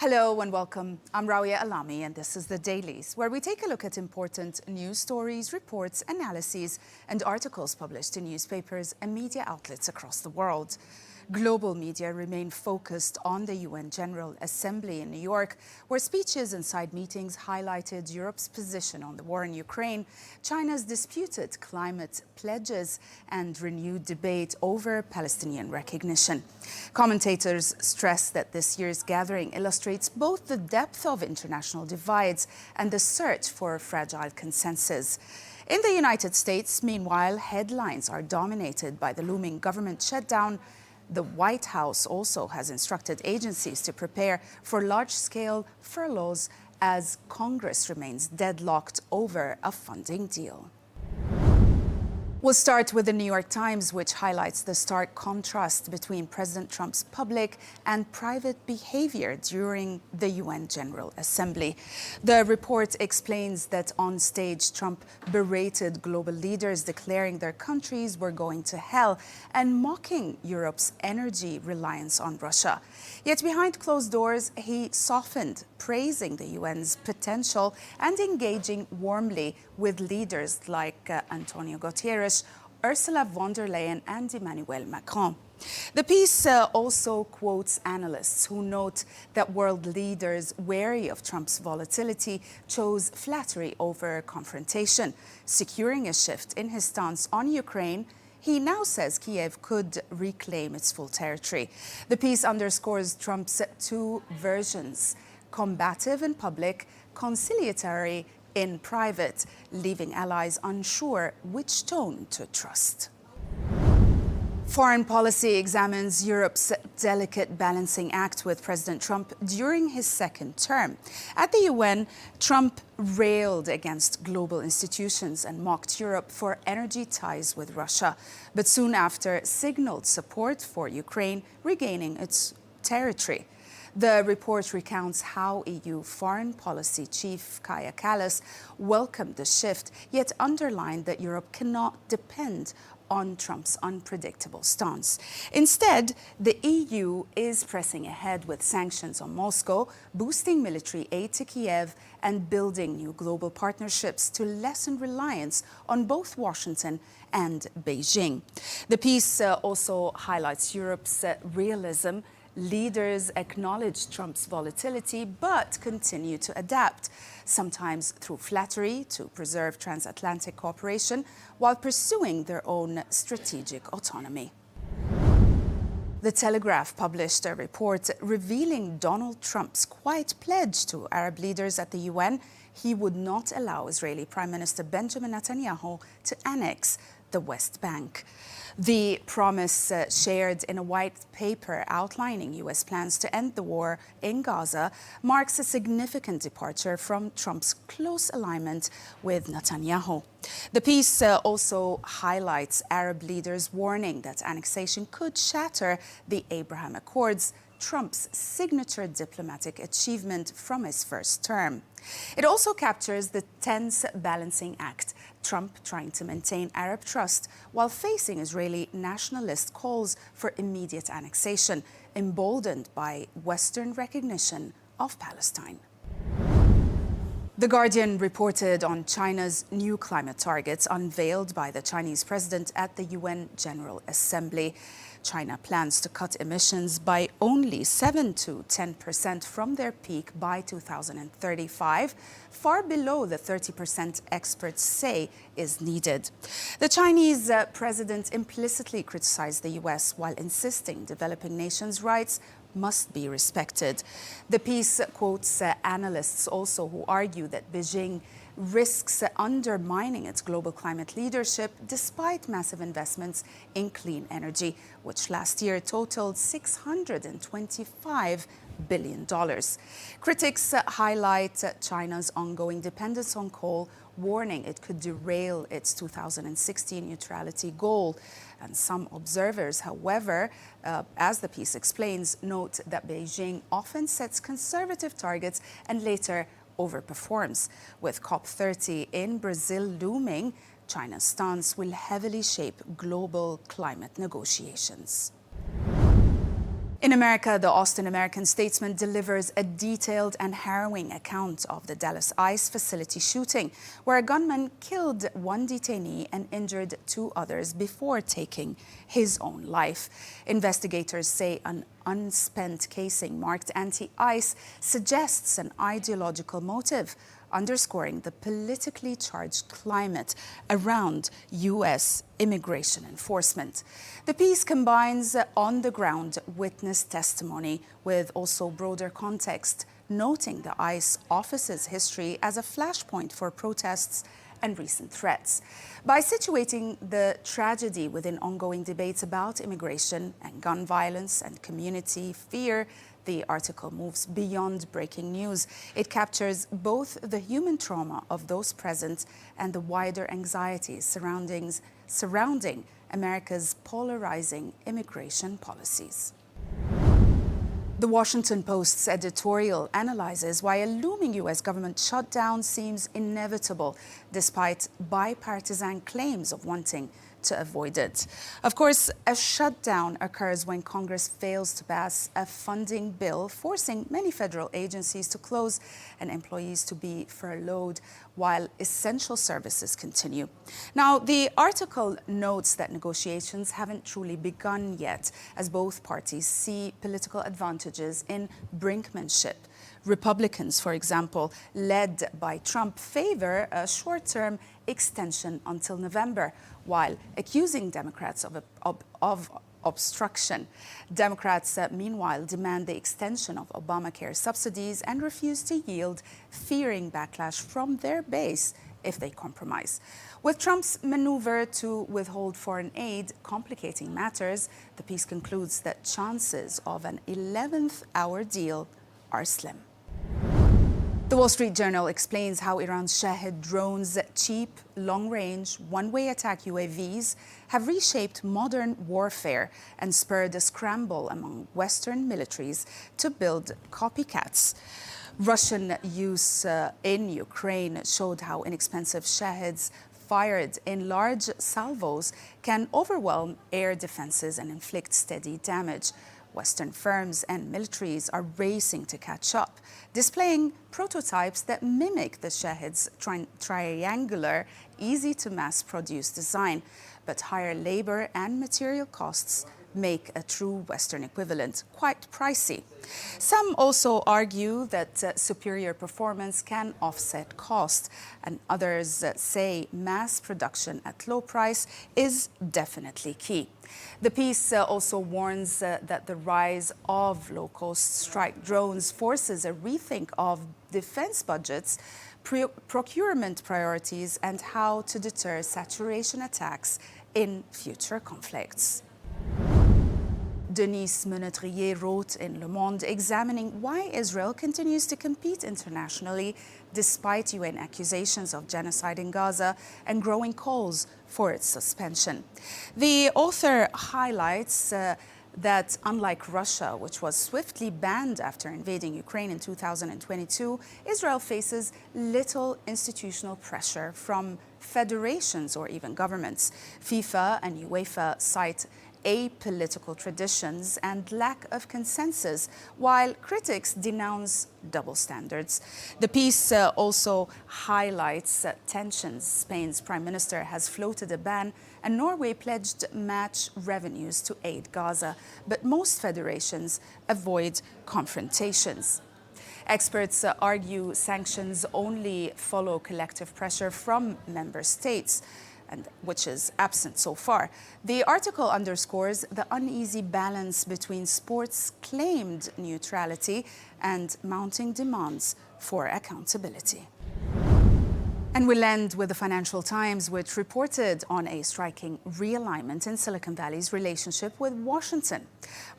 Hello and welcome. I'm Rawia Alami and this is the Dailies, where we take a look at important news stories, reports, analyses and articles published in newspapers and media outlets across the world. Global media remain focused on the UN General Assembly in New York, where speeches and side meetings highlighted Europe's position on the war in Ukraine, China's disputed climate pledges, and renewed debate over Palestinian recognition. Commentators stress that this year's gathering illustrates both the depth of international divides and the search for a fragile consensus. In the United States, meanwhile, headlines are dominated by the looming government shutdown. The White House also has instructed agencies to prepare for large-scale furloughs as Congress remains deadlocked over a funding deal. We'll start with the New York Times, which highlights the stark contrast between President Trump's public and private behavior during the UN General Assembly. The report explains that on stage, Trump berated global leaders, declaring their countries were going to hell and mocking Europe's energy reliance on Russia. Yet behind closed doors, he softened, praising the UN's potential and engaging warmly with leaders like Antonio Guterres, Ursula von der Leyen and Emmanuel Macron. The piece also quotes analysts who note that world leaders, wary of Trump's volatility, chose flattery over confrontation, securing a shift in his stance on Ukraine. He now says Kiev could reclaim its full territory. The piece underscores Trump's two versions: combative in public, conciliatory in private, leaving allies unsure which tone to trust. Foreign policy examines Europe's delicate balancing act with President Trump during his second term. At the UN, Trump railed against global institutions and mocked Europe for energy ties with Russia, but soon after signaled support for Ukraine regaining its territory. The report recounts how EU Foreign Policy Chief Kaja Kallas welcomed the shift, yet underlined that Europe cannot depend on Trump's unpredictable stance. Instead, the EU is pressing ahead with sanctions on Moscow, boosting military aid to Kiev, and building new global partnerships to lessen reliance on both Washington and Beijing. The piece also highlights Europe's realism. Leaders acknowledge Trump's volatility but continue to adapt, sometimes through flattery to preserve transatlantic cooperation while pursuing their own strategic autonomy. The Telegraph published a report revealing Donald Trump's quiet pledge to Arab leaders at the UN. He would not allow Israeli Prime Minister Benjamin Netanyahu to annex the West Bank. The promise shared in a white paper outlining U.S. plans to end the war in Gaza marks a significant departure from Trump's close alignment with Netanyahu. The piece also highlights Arab leaders warning that annexation could shatter the Abraham Accords, Trump's signature diplomatic achievement from his first term. It also captures the tense balancing act, Trump trying to maintain Arab trust while facing Israeli nationalist calls for immediate annexation, emboldened by Western recognition of Palestine. The Guardian reported on China's new climate targets unveiled by the Chinese president at the UN General Assembly. China plans to cut emissions by only 7 to 10% from their peak by 2035, far below the 30% experts say is needed. The Chinese president implicitly criticized the US while insisting developing nations' rights must be respected. The piece quotes analysts also who argue that Beijing risks undermining its global climate leadership despite massive investments in clean energy, which last year totaled $625 billion. Critics highlight China's ongoing dependence on coal, warning it could derail its 2016 neutrality goal. And some observers, however, as the piece explains, note that Beijing often sets conservative targets and later overperforms. With COP30 in Brazil looming, China's stance will heavily shape global climate negotiations. In America, the Austin American-Statesman delivers a detailed and harrowing account of the Dallas ICE facility shooting, where a gunman killed one detainee and injured two others before taking his own life. Investigators say an unspent casing marked anti-ICE suggests an ideological motive, underscoring the politically charged climate around U.S. immigration enforcement. The piece combines on-the-ground witness testimony with also broader context, noting the ICE office's history as a flashpoint for protests and recent threats. By situating the tragedy within ongoing debates about immigration and gun violence and community fear, the article moves beyond breaking news. It captures both the human trauma of those present and the wider anxieties surrounding America's polarizing immigration policies. The Washington Post's editorial analyzes why a looming U.S. government shutdown seems inevitable, despite bipartisan claims of wanting to avoid it. Of course, a shutdown occurs when Congress fails to pass a funding bill, forcing many federal agencies to close and employees to be furloughed while essential services continue. Now, the article notes that negotiations haven't truly begun yet, as both parties see political advantages in brinkmanship. Republicans, for example, led by Trump, favor a short-term extension until November, while accusing Democrats of obstruction. Democrats, meanwhile, demand the extension of Obamacare subsidies and refuse to yield, fearing backlash from their base if they compromise. With Trump's maneuver to withhold foreign aid complicating matters, the piece concludes that chances of an 11th hour deal are slim. The Wall Street Journal explains how Iran's Shahed drones, cheap, long-range, one-way attack UAVs, have reshaped modern warfare and spurred a scramble among Western militaries to build copycats. Russian use in Ukraine showed how inexpensive Shaheds fired in large salvos can overwhelm air defenses and inflict steady damage. Western firms and militaries are racing to catch up, displaying prototypes that mimic the Shahed's triangular, easy-to-mass-produce design. But higher labor and material costs make a true Western equivalent quite pricey. Some also argue that superior performance can offset cost, and others say mass production at low price is definitely key. The piece also warns that the rise of low-cost strike drones forces a rethink of defense budgets, procurement priorities, and how to deter saturation attacks in future conflicts. Denise Menetrier wrote in Le Monde examining why Israel continues to compete internationally despite UN accusations of genocide in Gaza and growing calls for its suspension. The author highlights that unlike Russia, which was swiftly banned after invading Ukraine in 2022, Israel faces little institutional pressure from federations or even governments. FIFA and UEFA cite apolitical traditions and lack of consensus, while critics denounce double standards. The piece also highlights tensions. Spain's prime minister has floated a ban, and Norway pledged match revenues to aid Gaza, but most federations avoid confrontations. Experts argue sanctions only follow collective pressure from member states, and which is absent so far. The article underscores the uneasy balance between sports' claimed neutrality and mounting demands for accountability. And we'll end with the Financial Times, which reported on a striking realignment in Silicon Valley's relationship with Washington.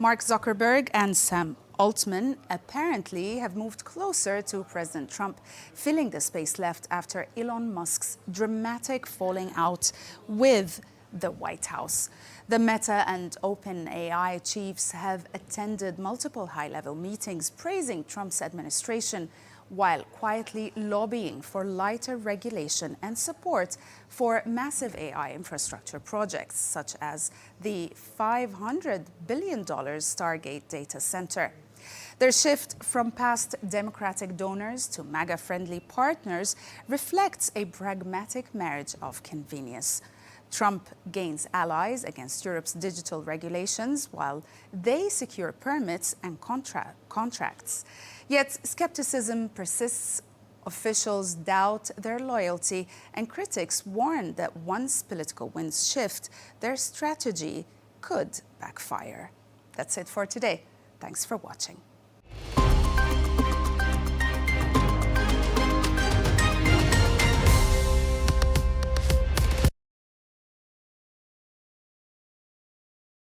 Mark Zuckerberg and Sam Altman apparently have moved closer to President Trump, filling the space left after Elon Musk's dramatic falling out with the White House. The Meta and OpenAI chiefs have attended multiple high-level meetings praising Trump's administration, while quietly lobbying for lighter regulation and support for massive AI infrastructure projects, such as the $500 billion Stargate data center. Their shift from past democratic donors to MAGA-friendly partners reflects a pragmatic marriage of convenience. Trump gains allies against Europe's digital regulations while they secure permits and contracts. Yet skepticism persists. Officials doubt their loyalty, and critics warn that once political winds shift, their strategy could backfire. That's it for today. Thanks for watching.